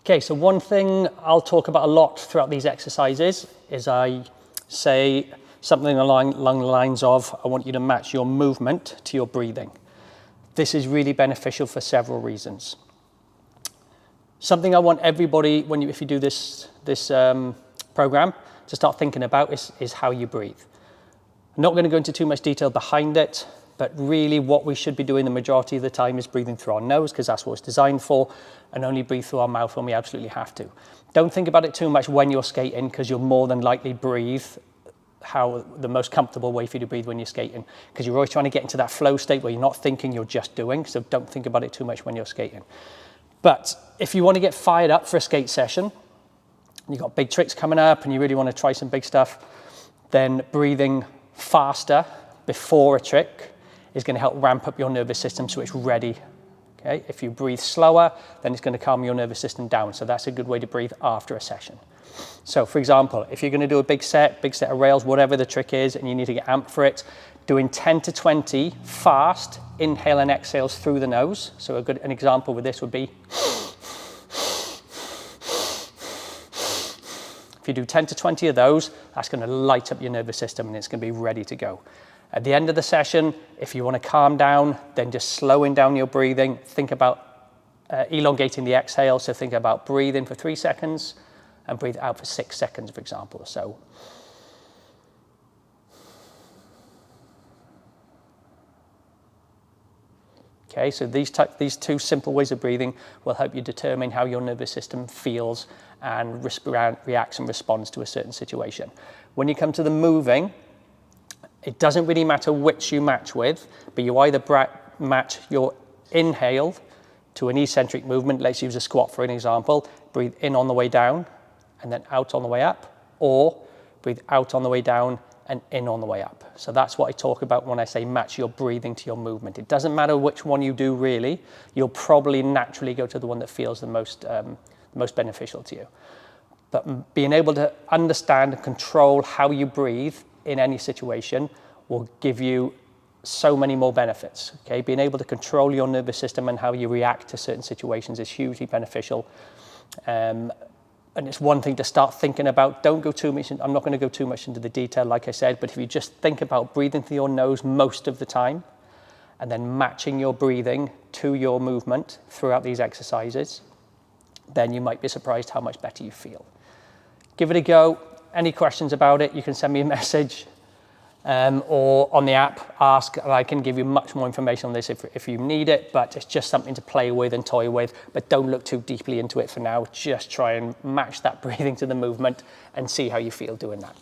Okay, so one thing I'll talk about a lot throughout these exercises is I say something along the lines of, I want you to match your movement to your breathing. This is really beneficial for several reasons. Something I want everybody, if you do this program, to start thinking about is how you breathe. I'm not going to go into too much detail behind it, but really what we should be doing the majority of the time is breathing through our nose, because that's what it's designed for, and only breathe through our mouth when we absolutely have to. Don't think about it too much when you're skating, because you'll more than likely breathe how the most comfortable way for you to breathe when you're skating, because you're always trying to get into that flow state where you're not thinking, you're just doing. So don't think about it too much when you're skating. But if you want to get fired up for a skate session, you've got big tricks coming up and you really want to try some big stuff, then breathing faster before a trick is going to help ramp up your nervous system so it's ready. Okay? If you breathe slower, then it's going to calm your nervous system down. So that's a good way to breathe after a session. So for example, if you're going to do a big set of rails, whatever the trick is, and you need to get amped for it, doing 10 to 20 fast inhale and exhales through the nose. So an example with this would be, if you do 10 to 20 of those, that's going to light up your nervous system and it's going to be ready to go. At the end of the session, if you want to calm down, then just slowing down your breathing. Think about elongating the exhale. So think about breathe in for 3 seconds and breathe out for 6 seconds, for example. So okay, so these two simple ways of breathing will help you determine how your nervous system feels and reacts and responds to a certain situation. When you come to the moving, it doesn't really matter which you match with, but you either match your inhale to an eccentric movement. Let's use a squat for an example. Breathe in on the way down and then out on the way up, or breathe out on the way down and in on the way up. So that's what I talk about when I say match your breathing to your movement. It doesn't matter which one you do really, you'll probably naturally go to the one that feels the most beneficial to you. But being able to understand and control how you breathe in any situation will give you so many more benefits. Okay? Being able to control your nervous system and how you react to certain situations is hugely beneficial. And it's one thing to start thinking about. Don't go too much, I'm not going to go too much into the detail, like I said, but if you just think about breathing through your nose most of the time, and then matching your breathing to your movement throughout these exercises, then you might be surprised how much better you feel. Give it a go. Any questions about it, you can send me a message or on the app, ask, and I can give you much more information on this if you need it, but it's just something to play with and toy with, but don't look too deeply into it for now. Just try and match that breathing to the movement and see how you feel doing that.